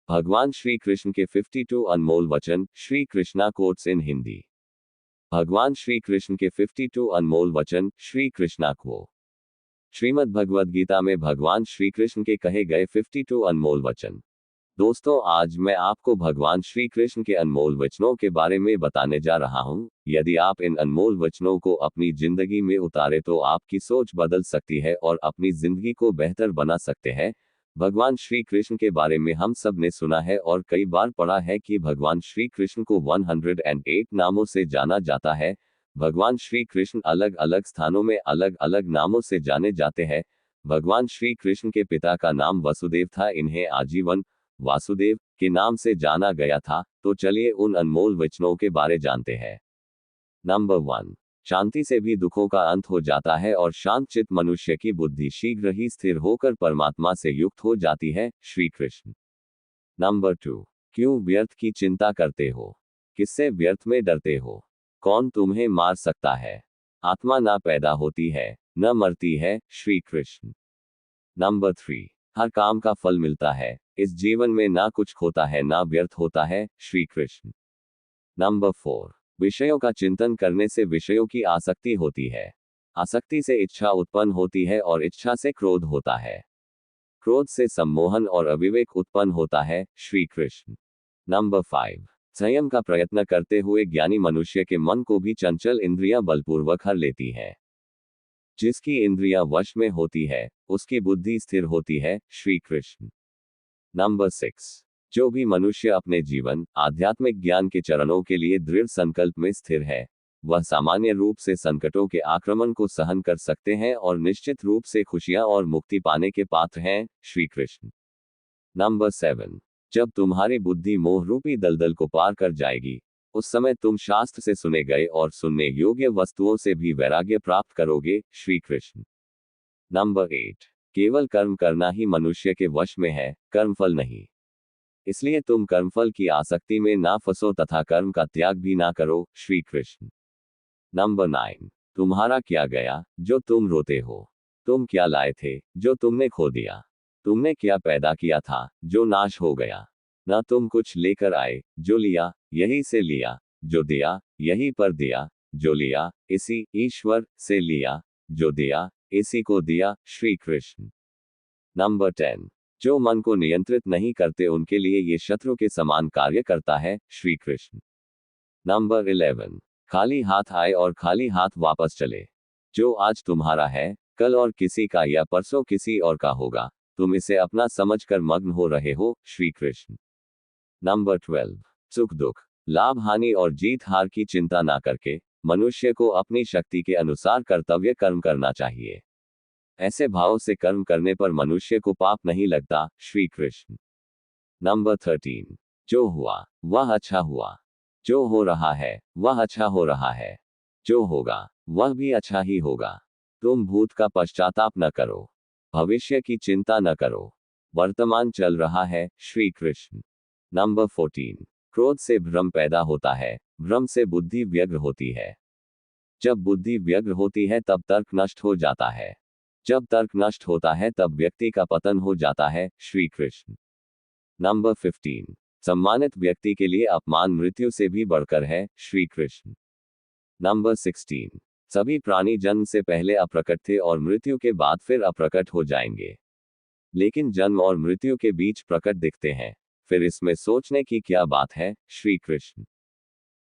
भगवान श्री कृष्ण के 52 अनमोल वचन, श्री कृष्णा कोट्स इन हिंदी। भगवान श्री कृष्ण के 52 अनमोल वचन, श्री कृष्णा को। श्रीमद् भगवद गीता में भगवान श्री कृष्ण के कहे गए 52 अनमोल वचन। दोस्तों, आज मैं आपको भगवान श्री कृष्ण के अनमोल वचनों के बारे में बताने जा रहा हूं। यदि आप इन अनमोल वचनों को अपनी जिंदगी में उतारे तो आपकी सोच बदल सकती है और अपनी जिंदगी को बेहतर बना सकते हैं। भगवान श्री कृष्ण के बारे में हम सब ने सुना है और कई बार पढ़ा है कि भगवान श्री कृष्ण को 108 नामों से जाना जाता है। भगवान श्री कृष्ण अलग अलग स्थानों में अलग अलग नामों से जाने जाते हैं। भगवान श्री कृष्ण के पिता का नाम वसुदेव था, इन्हें आजीवन वासुदेव के नाम से जाना गया था। तो चलिए उन अनमोल वचनों के बारे जानते हैं। नंबर 1, शांति से भी दुखों का अंत हो जाता है और शांत चित्त मनुष्य की बुद्धि शीघ्र ही स्थिर होकर परमात्मा से युक्त हो जाती है, श्री कृष्ण। नंबर 2, क्यों व्यर्थ की चिंता करते हो? किससे व्यर्थ में डरते हो? कौन तुम्हें मार सकता है? आत्मा ना पैदा होती है, न मरती है, श्री कृष्ण। नंबर 3, हर काम का फल मिलता है, इस जीवन में ना कुछ खोता है ना व्यर्थ होता है, श्री कृष्ण। नंबर 4, विषयों का चिंतन करने से विषयों की आसक्ति होती है। आसक्ति से इच्छा उत्पन्न होती है और इच्छा से क्रोध होता है। क्रोध से सम्मोहन और अविवेक उत्पन्न होता है, श्री कृष्ण। नंबर 5, संयम का प्रयत्न करते हुए ज्ञानी मनुष्य के मन को भी चंचल इंद्रियां बलपूर्वक हर लेती है। जिसकी इंद्रियां वश में होती है, उसकी बुद्धि स्थिर होती है, श्री कृष्ण। नंबर 6, जो भी मनुष्य अपने जीवन आध्यात्मिक ज्ञान के चरणों के लिए दृढ़ संकल्प में स्थिर है, वह सामान्य रूप से संकटों के आक्रमण को सहन कर सकते हैं और निश्चित रूप से खुशियां और मुक्ति पाने के पात्र हैं, श्री कृष्ण। नंबर 7, जब तुम्हारी बुद्धि मोह रूपी दलदल को पार कर जाएगी, उस समय तुम शास्त्र से सुने गए और सुनने योग्य वस्तुओं से भी वैराग्य प्राप्त करोगे, श्री कृष्ण। नंबर 8, केवल कर्म करना ही मनुष्य के वश में है, कर्मफल नहीं। इसलिए तुम कर्मफल की आसक्ति में ना फंसो तथा कर्म का त्याग भी ना करो, श्री कृष्ण। नंबर 9, तुम्हारा क्या गया जो तुम रोते हो? तुम क्या लाए थे जो तुमने खो दिया? तुमने क्या पैदा किया था जो नाश हो गया? ना तुम कुछ लेकर आए, जो लिया यही से लिया, जो दिया यही पर दिया, जो लिया इसी ईश्वर से लिया, जो दिया इसी को दिया, श्री कृष्ण। नंबर 10, जो मन को नियंत्रित नहीं करते उनके लिए ये शत्रु के समान कार्य करता है, श्री कृष्ण। नंबर 11, खाली हाथ आए और खाली हाथ वापस चले। जो आज तुम्हारा है, कल और किसी का या परसों किसी और का होगा, तुम इसे अपना समझकर मग्न हो रहे हो, श्री कृष्ण। नंबर 12, सुख दुख, लाभ हानि और जीत हार की चिंता ना करके मनुष्य को अपनी शक्ति के अनुसार कर्तव्य कर्म करना चाहिए। ऐसे भाव से कर्म करने पर मनुष्य को पाप नहीं लगता, श्री कृष्ण। नंबर 13, जो हुआ वह अच्छा हुआ, जो हो रहा है वह अच्छा हो रहा है, जो होगा वह भी अच्छा ही होगा। तुम भूत का पश्चाताप न करो, भविष्य की चिंता न करो, वर्तमान चल रहा है, श्री कृष्ण। नंबर 14, क्रोध से भ्रम पैदा होता है, भ्रम से बुद्धि व्यग्र होती है। जब बुद्धि व्यग्र होती है तब तर्क नष्ट हो जाता है। जब तर्क नष्ट होता है तब व्यक्ति का पतन हो जाता है, श्री कृष्ण। नंबर 15, सम्मानित व्यक्ति के लिए अपमान मृत्यु से भी बढ़कर है, श्री कृष्ण। नंबर 16, सभी प्राणी जन्म से पहले अप्रकट थे और मृत्यु के बाद फिर अप्रकट हो जाएंगे, लेकिन जन्म और मृत्यु के बीच प्रकट दिखते हैं, फिर इसमें सोचने की क्या बात है, श्री कृष्ण।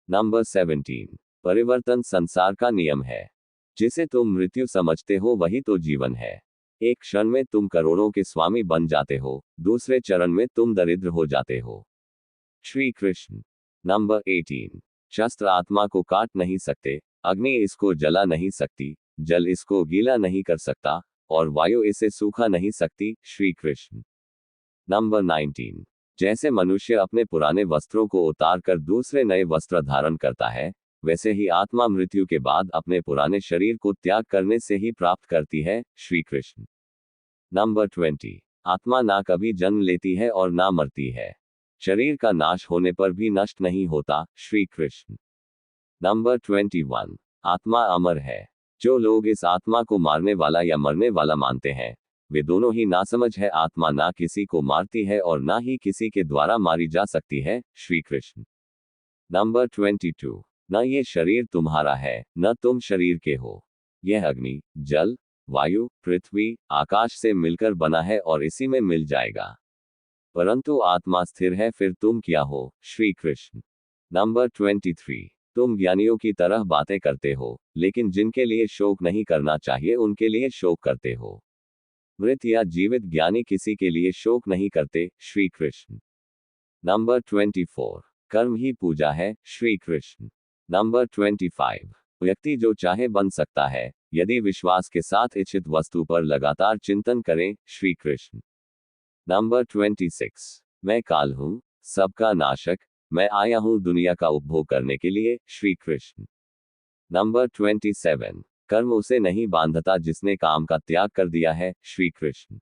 नंबर 17, परिवर्तन संसार का नियम है। जिसे तुम मृत्यु समझते हो वही तो जीवन है। एक क्षण में तुम करोड़ों के स्वामी बन जाते हो, दूसरे चरण में तुम दरिद्र हो जाते हो, श्री कृष्ण। नंबर 18, शस्त्र आत्मा को काट नहीं सकते, अग्नि इसको जला नहीं सकती, जल इसको गीला नहीं कर सकता और वायु इसे सूखा नहीं सकती, श्री कृष्ण। नंबर 19, जैसे मनुष्य अपने पुराने वस्त्रों को उतार कर दूसरे नए वस्त्र धारण करता है, वैसे ही आत्मा मृत्यु के बाद अपने पुराने शरीर को त्याग करने से ही प्राप्त करती है, श्री कृष्ण। नंबर 20, आत्मा ना कभी जन्म लेती है और ना मरती है, शरीर का नाश होने पर भी नष्ट नहीं होता, श्री कृष्ण। नंबर 21, आत्मा अमर है। जो लोग इस आत्मा को मारने वाला या मरने वाला मानते हैं, वे दोनों ही नासमझ है। आत्मा ना किसी को मारती है और ना ही किसी के द्वारा मारी जा सकती है। श्री कृष्ण। नंबर 22। न ये शरीर तुम्हारा है, न तुम शरीर के हो। यह अग्नि, जल, वायु, पृथ्वी, आकाश से मिलकर बना है और इसी में मिल जाएगा। परंतु आत्मा स्थिर है, फिर तुम क्या हो? श्री कृष्ण। नंबर 23। तुम ज्ञानियों की तरह बातें करते हो, लेकिन जिनके लिए शोक नहीं करना चाहिए उनके लिए शोक करते हो। मृत या जीवित ज्ञानी किसी के लिए शोक नहीं करते। श्री कृष्ण। नंबर 24। कर्म ही पूजा है। श्री कृष्ण। नंबर 25। व्यक्ति जो चाहे बन सकता है, यदि विश्वास के साथ इच्छित वस्तु पर लगातार चिंतन करें। श्री कृष्ण। नंबर 26। मैं काल हूं, सबका नाशक, मैं आया हूं दुनिया का उपभोग करने के लिए। श्री कृष्ण। नंबर 27। कर्म उसे नहीं बांधता जिसने काम का त्याग कर दिया है। श्री कृष्ण।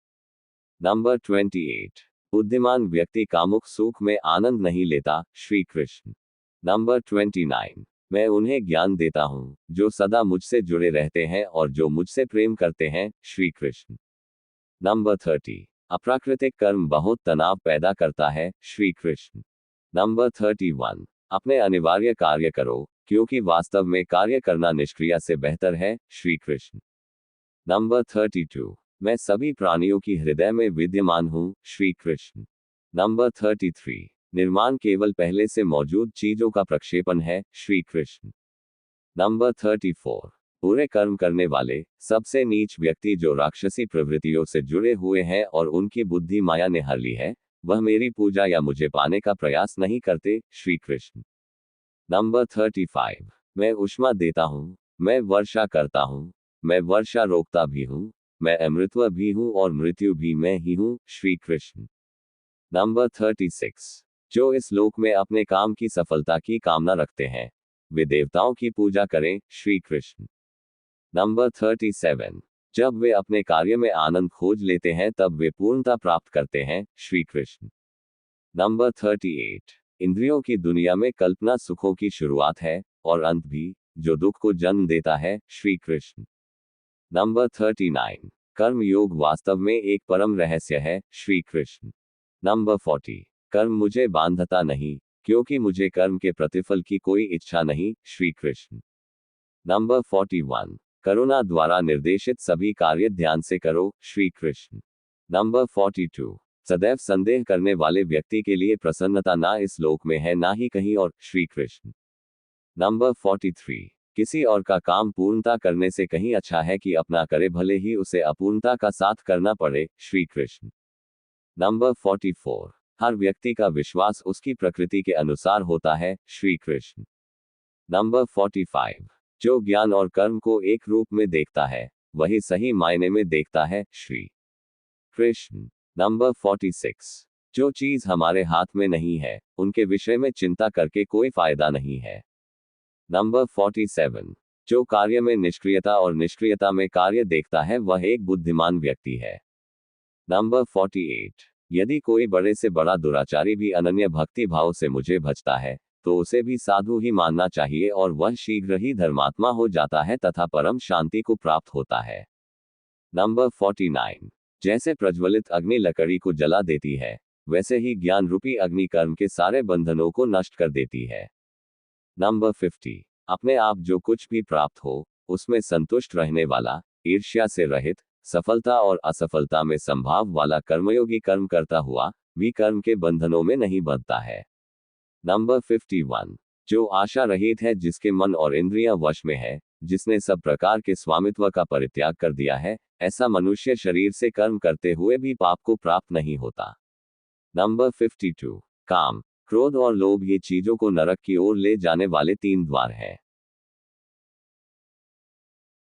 नंबर 28। बुद्धिमान व्यक्ति कामुक सुख में आनंद नहीं लेता। श्री कृष्ण। नंबर 29। मैं उन्हें ज्ञान देता हूं जो सदा मुझसे जुड़े रहते हैं और जो मुझसे प्रेम करते हैं। श्री कृष्ण। नंबर 30। अप्राकृतिक कर्म बहुत तनाव पैदा करता है। श्री कृष्ण। नंबर 31। अपने अनिवार्य कार्य करो, क्योंकि वास्तव में कार्य करना निष्क्रिय से बेहतर है। श्री कृष्ण। नंबर 32। मैं सभी प्राणियों की हृदय में विद्यमान हूं। श्री कृष्ण। नंबर 33। निर्माण केवल पहले से मौजूद चीजों का प्रक्षेपण है। श्री कृष्ण। नंबर 34। बुरे कर्म करने वाले, सबसे नीच व्यक्ति जो राक्षसी प्रवृत्तियों से जुड़े हुए हैं और उनकी बुद्धि माया ने हर ली है, वह मेरी पूजा या मुझे पाने का प्रयास नहीं करते। श्री कृष्ण। नंबर 35। मैं ऊष्मा देता हूं, मैं वर्षा करता हूं, मैं वर्षा रोकता भी हूं, मैं अमृतत्व भी हूं और मृत्यु भी मैं ही हूं। श्री कृष्ण। नंबर 36। जो इस लोक में अपने काम की सफलता की कामना रखते हैं, वे देवताओं की पूजा करें। श्री कृष्ण। नंबर 37। जब वे अपने कार्य में आनंद खोज लेते हैं तब वे पूर्णता प्राप्त करते हैं। श्री कृष्ण। नंबर 38। इंद्रियों की दुनिया में कल्पना सुखों की शुरुआत है और अंत भी, जो दुख को जन्म देता है। श्री कृष्ण। नंबर 39। कर्म योग वास्तव में एक परम रहस्य है। श्री कृष्ण। नंबर 40। कर्म मुझे बांधता नहीं, क्योंकि मुझे कर्म के प्रतिफल की कोई इच्छा नहीं। श्री कृष्ण। नंबर 41। करुणा द्वारा निर्देशित सभी कार्य ध्यान से करो। श्री कृष्ण। नंबर 42। सदैव संदेह करने वाले व्यक्ति के लिए प्रसन्नता ना इस लोक में है ना ही कहीं और। श्री कृष्ण। नंबर 43। किसी और का काम पूर्णता करने से कहीं अच्छा है कि अपना करे, भले ही उसे अपूर्णता का साथ करना पड़े। श्री कृष्ण। नंबर 44। हर व्यक्ति का विश्वास उसकी प्रकृति के अनुसार होता है। श्री कृष्ण। नंबर 45। जो ज्ञान और कर्म को एक रूप में देखता है, वही सही मायने में देखता है। श्री कृष्ण। नंबर 46। जो चीज हमारे हाथ में नहीं है, उनके विषय में चिंता करके कोई फायदा नहीं है। नंबर 47। जो कार्य में निष्क्रियता और निष्क्रियता में कार्य देखता है, वह एक बुद्धिमान व्यक्ति है। नंबर 48। यदि कोई बड़े से बड़ा दुराचारी भी अनन्य भक्ति भाव से मुझे भजता है, तो उसे भी साधु ही मानना चाहिए और वह शीघ्र ही धर्मात्मा हो जाता है तथा परम शांति को प्राप्त होता है। नंबर 49। जैसे प्रज्वलित अग्नि लकड़ी को जला देती है, वैसे ही ज्ञान रूपी अग्नि कर्म के सारे बंधनों को नष्ट कर देती है। नंबर 50। अपने आप जो कुछ भी प्राप्त हो, उसमें संतुष्ट रहने वाला, ईर्ष्या से रहित, सफलता और असफलता में संभाव वाला कर्मयोगी कर्म करता हुआ भी कर्म के बंधनों में नहीं बंधता है। नंबर 51। जो आशा रहित है, जिसके मन और इंद्रियां वश में है, जिसने सब प्रकार के स्वामित्व का परित्याग कर दिया है, ऐसा मनुष्य शरीर से कर्म करते हुए भी पाप को प्राप्त नहीं होता। नंबर 52। काम, क्रोध और लोभ ये चीजों को नरक की ओर ले जाने वाले 3 द्वार हैं।